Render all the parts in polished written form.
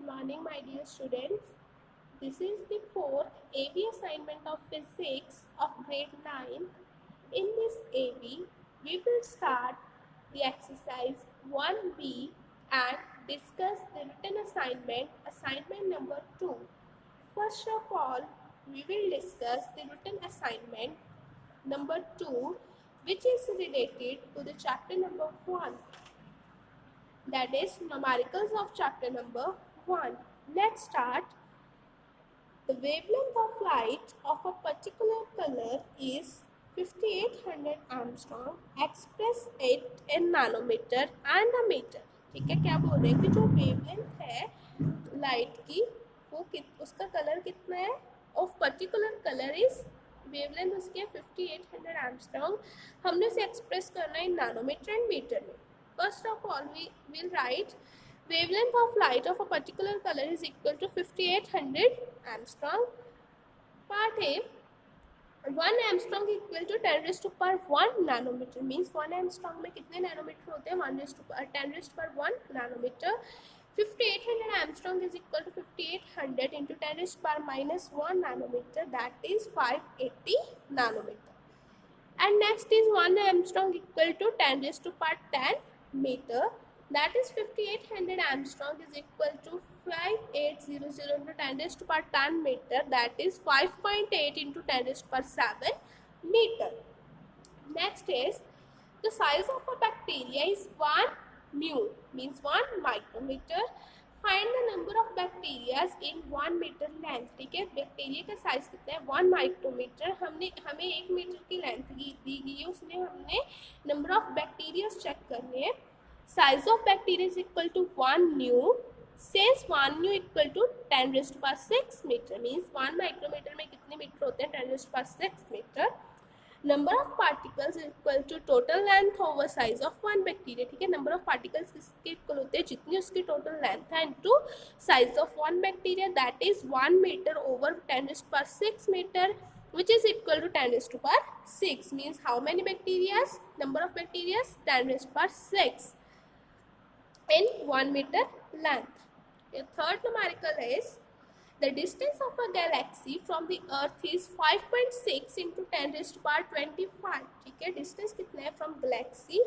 Good morning, my dear students. This is the fourth AB assignment of physics of grade 9. In this AB, we will start the exercise 1B and discuss the written assignment number 2. First of all, we will discuss the written assignment number 2, which is related to the chapter number 1. That is numericals of chapter number 1. Let's start. The wavelength of light of a particular color is 5800 Armstrong. Express it in nanometer and a meter. ठीक है, क्या बोल रहे हैं कि जो wavelength है light की वो उसका कलर कितना है of particular colour is wavelength उसकी है 5800 Armstrong. हमने उसे एक्सप्रेस करना है इन नैनोमीटर एंड मीटर में. First of all, we will write wavelength of light of a particular color is equal to 5800 Armstrong. Part A, 1 Armstrong equal to 10 raised to power 1 nanometer means 1 Armstrong में कितने nanometre होते हैं 10 raised to power 1 nanometer. 5800 Armstrong is equal to 5800 into 10 raised to power minus 1 nanometer, that is 580 nanometer. And next is 1 Armstrong equal to 10 raised to power 10 meter, that is 5800 Armstrong is equal to 5800 into 10 raised to power 10 meter, that is 5.8 into 10 raised to power 7 meter. Next is the size of a bacteria is 1 mu means 1 micrometer. Find the number of bacteria in 1 meter length. ठीक है, bacteria का size कितना है 1 micrometer. हमें 1 metre की length दी गई है, उसमें हमने नंबर ऑफ बैक्टीरिया चेक करने हैं. Size of bacteria is equal to 1 mu. Since 1 mu equal to 10 raised to power 6 metre means 1 micrometre में कितने मीटर होते हैं 10 raised to power 6 metre. Number of particles is equal to total length over size of 1 bacteria. ठीक है, number of particles किसके equal होते हैं जितनी उसकी टोटल लेंथ है into size of 1 bacteria, that is 1 metre over 10 raised to power 6 metre which is equal to 10 raised to power 6 means how many bacteria, number of bacteria 10 raised to power 6 in 1 meter length. The third numerical is the distance of a galaxy from the earth is 5.6 into 10 raised to power 25. ठीक है, distance कितना है from galaxy,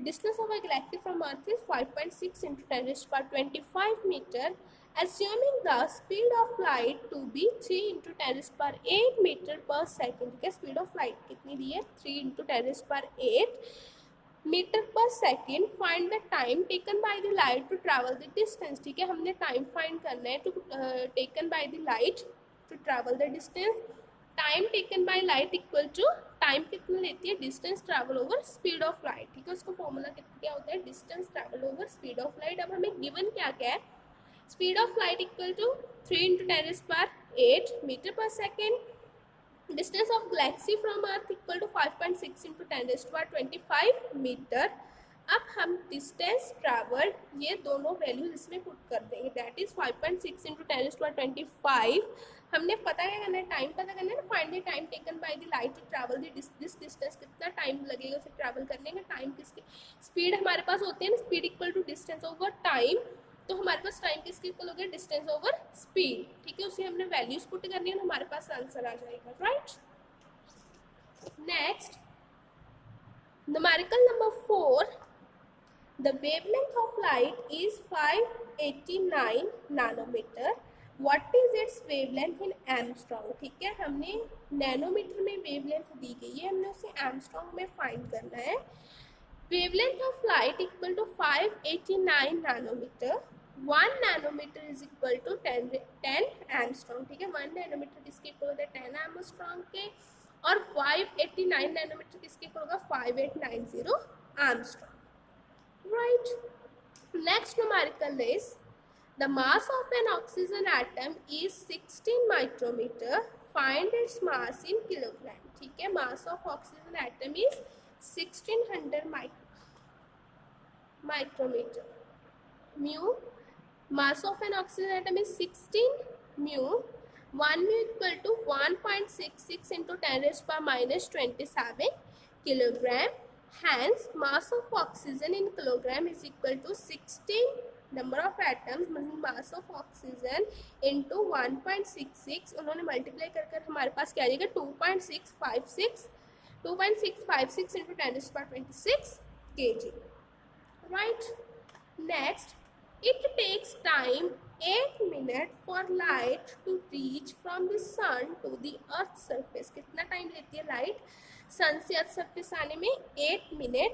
distance of a galaxy from earth is 5.6 into 10 raised to power 25 meter. Assuming the speed of light to be 3 into 10 raised to power 8 meter per second. ठीक है, speed of light कितनी दी है 3 into 10 raised to power 8 metre per second. Find the time taken by the light to travel the distance. ठीक है, हमने time find करना है to taken by the light to travel the distance. Time taken by light equal to time कितना लेती है distance travel over speed of light. ठीक है, उसका फॉर्मूला क्या होता है distance travel over speed of light. अब हमें गिवन क्या क्या है speed of light equal to 3 into 10 raised to power 8 metre per second. Distance of galaxy from earth equal to 5.6 into 10 raised to power 25 metre. अब हम distance travel ये दोनों values इसमें पुट कर देंगे, that is 5.6 into 10 raised to power 25. हमने पता क्या करना है टाइम पता करना है ना. Find the time taken by the light to travel this distance. कितना टाइम लगेगा उसे ट्रैवल करने का. टाइम किसकी स्पीड हमारे पास होती है ना, speed equal to distance over time. तो हमारे पास टाइम किसके इक्वल हो गया डिस्टेंस ओवर स्पीड. ठीक है, उसे हमने वैल्यूज पुट करनी है तो हमारे पास आंसर आ जाएगा. Right, next numerical number 4. The wavelength of light is 589 nanometer. What is its wavelength in Armstrong. ठीक है, हमने नैनोमीटर में वेवलेंथ दी गई है, हमने उसे एमस्ट्रॉन्ग में फाइंड करना है. wavelength of light equal to 589 nanometer. 1 nanometer is equal to 10 Armstrong. ठीक है, 1 नैनोमीटर किसके इक्वल होता है 10 Armstrong के, और 589 नैनोमीटर किसके इक्वल होगा 5890 Armstrong. Right. Next numerical is the mass of an oxygen atom is 16 micrometer. Find its mass in kilogram. ठीक है, mass of oxygen atom is 1600 micrometer. Mu, mass of an oxygen atom is 16 mu. 1 mu equal to 1.66 into 10 raised to power minus 27 kilogram. Hence, mass of oxygen in kilogram is equal to 16 number of atoms mass of oxygen into 1.66 उन्होंने multiply कर कर हमारे पास क्या आ जाएगा 2.656 into 10⁻26 kg. Right. Next, it takes time 8 minutes for light to reach from the sun to the earth surface. कितना time लेती है light सन से अर्थ सरफेस आने में 8 minute.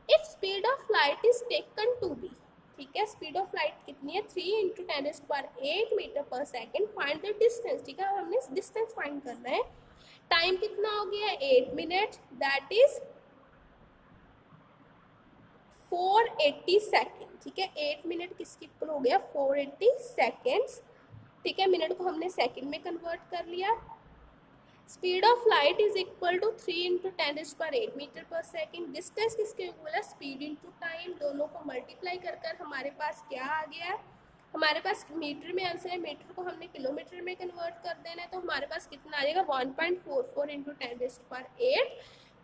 If speed of light is taken to be, ठीक है, speed of light कितनी है 3 into 10⁸ metre per second. Find the distance, ठीक है, हमने डिस्टेंस फाइंड करना है. टाइम कितना हो गया 8 मिनट, दैट इज 480 सेकेंड. ठीक है, 8 मिनट किसके इक्वल हो गया 480 सेकेंड्स. ठीक है, मिनट को हमने सेकेंड में कन्वर्ट कर लिया. Speed of light is equal to 3 into 10⁸ metre per second. Distance किसके इक्वल है स्पीड इंटू टाइम. दोनों को मल्टीप्लाई कर कर हमारे पास क्या आ गया, हमारे पास मीटर में आंसर है, मीटर को हमने किलोमीटर में कन्वर्ट कर देना है, तो हमारे पास कितना आ जाएगा 1.44 into 10⁸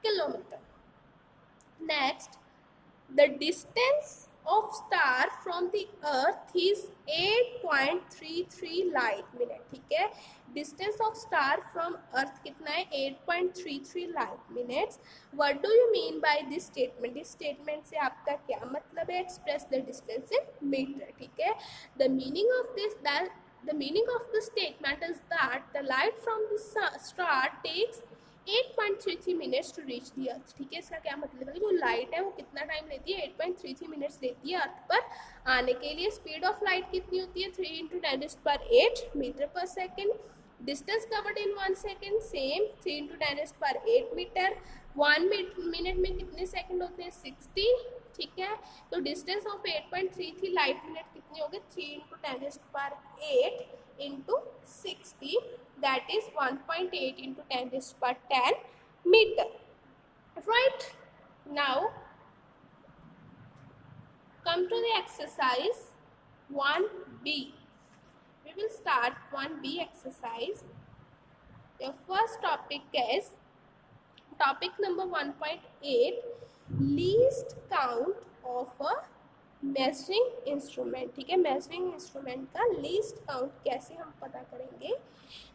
kilometre. Next, the distance of star from the earth is 8.33 light minute. ठीक है, distance of star from earth कितना है 8.33 light minutes. What do you mean by this statement? इस statement से आपका क्या मतलब है? Express the distance in meter. ठीक है, the meaning of the statement is that the light from the star takes 8.33 minutes to reach the earth. ठीक है, इसका क्या मतलब है, जो लाइट है वो कितना टाइम लेती है 8.33 मिनट्स लेती है अर्थ पर आने के लिए. स्पीड ऑफ लाइट कितनी होती है 3 into 10⁸ metre per second. Distance covered in 1 second same 3 into 10⁸ metre. 1 minute में कितने सेकेंड होते हैं 60. ठीक है, तो डिस्टेंस ऑफ 8.33 लाइट मिनट कितनी होगी 3 into 10⁸ into 60, that is 1.8 into 10⁻10 meter. Right, now come to the exercise 1b. We will start 1b exercise. Your first topic is topic number 1.8, least count of a measuring instrument. ठीक है, measuring instrument का least count कैसे हम पता करेंगे.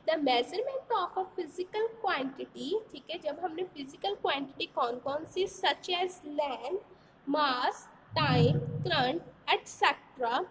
The measurement of a physical quantity. ठीक है, जब हमने फिजिकल क्वांटिटी कौन कौन सी such as length, mass, time, current etcetera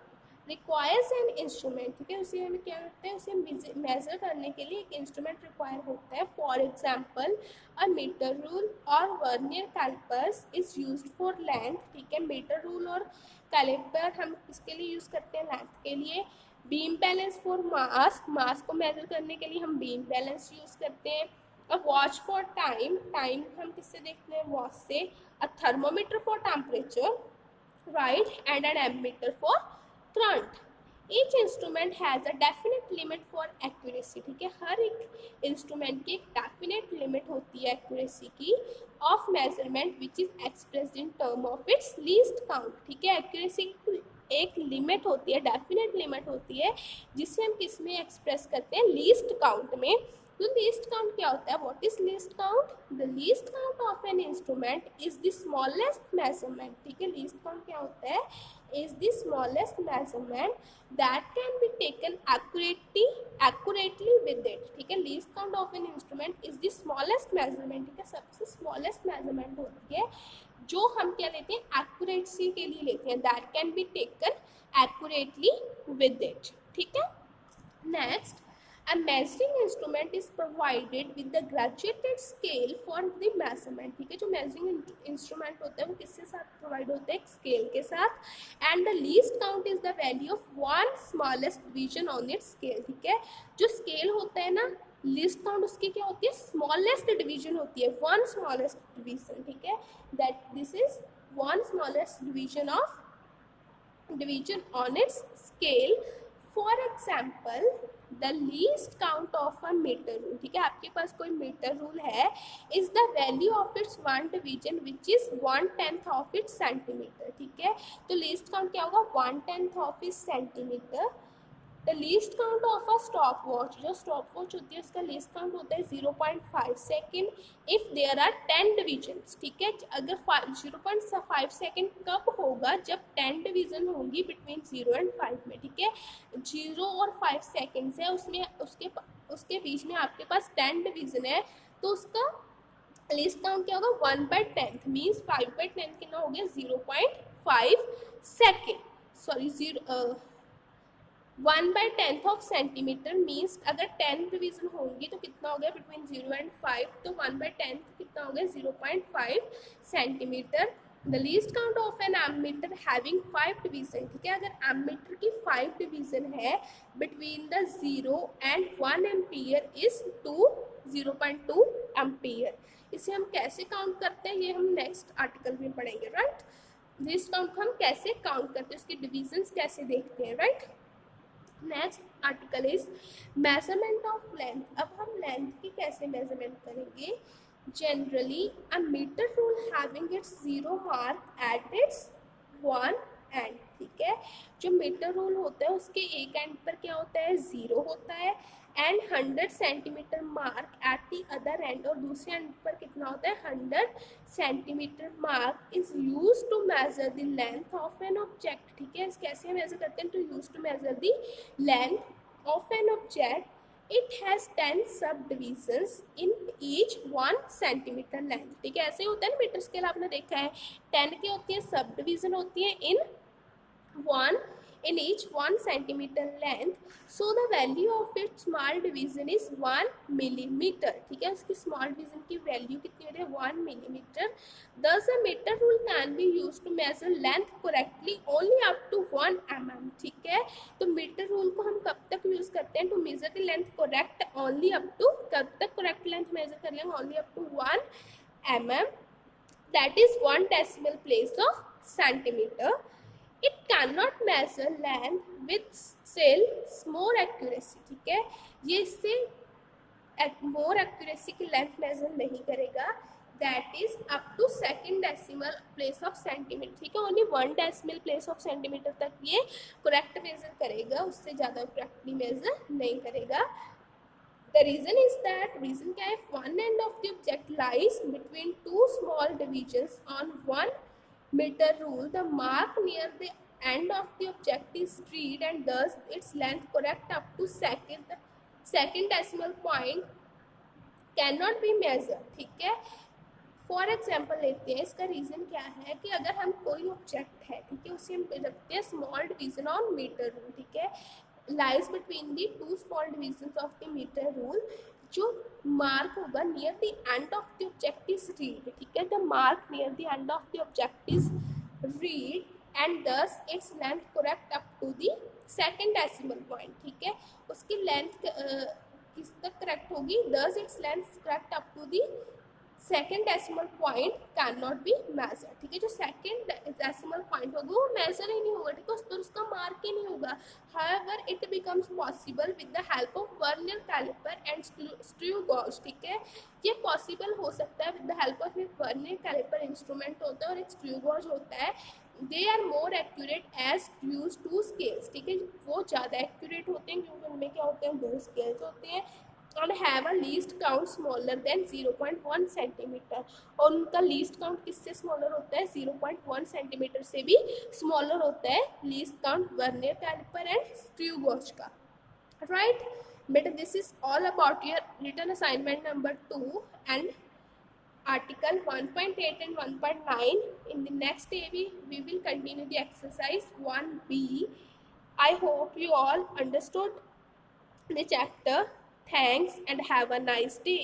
requires an instrument. ठीक है, उसे हमें क्या करते हैं, उसे मेजर करने के लिए एक इंस्ट्रूमेंट रिक्वायर होता है. For example a metre rule और vernier callipers is used for length. ठीक है, मीटर रूल और कैलिपर हम किसके लिए यूज़ करते हैं लेंथ के लिए. बीम बैलेंस फॉर मास, मास को मेजर करने के लिए हम बीम बैलेंस यूज़ करते हैं. A watch for time, time हम किससे देखते हैं वॉच से. A thermometer for temperature, right, and an ammeter for current. Each instrument has a definite limit for accuracy. ठीक है, हर एक इंस्ट्रूमेंट की एक डेफिनेट लिमिट होती है एक्यूरेसी की of measurement which is expressed in term of its least count. ठीक है, एक्यूरेसी की एक लिमिट होती है, डेफिनेट लिमिट होती है जिसे हम किस में एक्सप्रेस करते हैं लीस्ट काउंट में. तो लीस्ट काउंट क्या होता है, what is least count. The least count of an instrument is the smallest measurement. ठीक है, लीस्ट काउंट क्या होता है, is the smallest measurement that can be taken accurately with it. ठीक है, least count of an instrument is the smallest measurement. ठीक है, सबसे smallest measurement होती है जो हम क्या लेते हैं accuracy के लिए लेते हैं, that can be taken accurately with it. ठीक है, next, a measuring instrument is provided with the graduated scale for the measurement. ठीक है, जो measuring instrument होता है वो किसके साथ प्रोवाइड होता है, एक स्केल के साथ. and the least count is the value of one smallest division on its scale. ठीक है, जो स्केल होता है ना लीस्ट काउंट उसकी क्या होती है स्मॉलेस्ट डिवीजन होती है, वन स्मॉलेस्ट डिवीजन. ठीक है, that this is one smallest division on its scale. For example the least count of a metre rule. ठीक है, आपके पास कोई मीटर रूल है, is the value of its one division which is 1/10 of its centimetre. ठीक है, तो least count क्या होगा 1/10 of its centimetre. The least count of a stop watch, जो स्टॉप वॉच होती है उसका लीस्ट काउंट होता है 0.5 second if there are 10 divisions, ठीक है। अगर 0.5 सेकेंड कब होगा, जब 10 डिवीजन होंगी बिटवीन 0 एंड 5 में, ठीक है। 0 और 5 सेकेंड्स है, उसमें उसके बीच में आपके पास 10 डिवीजन है, तो उसका लीस्ट काउंट क्या होगा 1/10 मीन्स 5/10 कितना हो गया 0.5 second, sorry 1/10 of centimetre means अगर 10 डिवीजन होंगी तो कितना हो गया बिटवीन 0 एंड 5, तो 1/10 कितना हो गया 0.5 centimetre. The least count of an ammeter having 5 division, ठीक है। अगर एमीटर की 5 डिवीजन है between the 0 and 1 ampere is 0.2 ampere. इसे हम कैसे काउंट करते हैं ये हम नेक्स्ट आर्टिकल में पढ़ेंगे, राइट। लीस्ट काउंट हम कैसे काउंट करते हैं, उसके डिविजन्स कैसे देखते हैं, right. Next article is measurement of length. अब हम लेंथ की कैसे मेजरमेंट करेंगे। Generally a metre rule having its 0 mark at its 1 end, ठीक है। जो मीटर रूल होता है उसके एक एंड पर क्या होता है 0 होता है end 100 centimetre mark at the other end, और दूसरे एंड पर कितना होता है 100 centimetre mark is use to measure the length of an object, ठीक है। कैसे मेजर करते हैं, to use to measure the length of an object. It has 10 sub divisions in each 1 centimetre length, ठीक है। ऐसे ही होता है ना मीटर स्केल, आपने देखा है 10 की होती है सब डिविजन होती है in each 1 centimeter length, so the value of its small division is 1 millimeter, ठीक है। उसकी small division की value कितनी होती है 1 millimeter। Thus a meter rule can be used to measure length correctly only up to 1 mm, ठीक है। तो मीटर रूल को हम कब तक यूज करते हैं, to measure the length correct only up to, कब तक करेक्ट लेंथ मेजर कर लेंगे only up to 1 mm, that is 1 decimal place of centimeter। It cannot measure length with still more accuracy, ठीक है। ये इससे more accuracy की length major नहीं करेगा, that is up to second decimal place of centimeter, ठीक है। only 1 decimal place of centimeter तक ये correct मेजर करेगा, उससे ज़्यादा correctly मेजर नहीं करेगा। The reason is that, reason क्या है, one end of the object lies between 2 small divisions on 1 meter rule, the mark near the end of the object is freed and thus its length correct up to second decimal point cannot be measured, ठीक है। For example लेते हैं, इसका reason क्या है कि अगर हम कोई ऑब्जेक्ट है, ठीक है, उसे हम रखते हैं small division on metre rule, ठीक है, lies between the 2 small division of the metre rule. जो मार्क होगा near the end of the object is read, ठीक है। The mark near the end of the object is read and thus its length correct up to the second decimal point, ठीक है। उसकी length किस तक correct होगी, thus its length correct up to the second decimal point can not be measure, ठीक है। जो second decimal point होगा वो मेजर ही नहीं होगा, ठीक है, उस पर उसका मार्क ही नहीं होगा। However it becomes possible with the help of vernier caliper and screw gauge, ठीक है। ये पॉसिबल हो सकता है विद द हेल्प ऑफ एक वर्नियर कैलिपर इंस्ट्रूमेंट होता है और एक स्क्रू गॉज होता है। They are more accurate as use 2 scales, ठीक है। वो ज़्यादा एक्यूरेट होते हैं क्योंकि उनमें क्या होते हैं 2 स्केल्स होते हैं और have a least count smaller than 0.1 centimetre, और उनका लीस्ट काउंट किससे स्मॉलर होता है 0.1 सेंटीमीटर से भी स्मॉलर होता है least count vernier caliper and screw gauge का, राइट। बेटा this is all about your written assignment number 2 and article 1.8 and 1.9. In the next AV we will continue the exercise 1B. I hope you all understood the chapter. Thanks and have a nice day.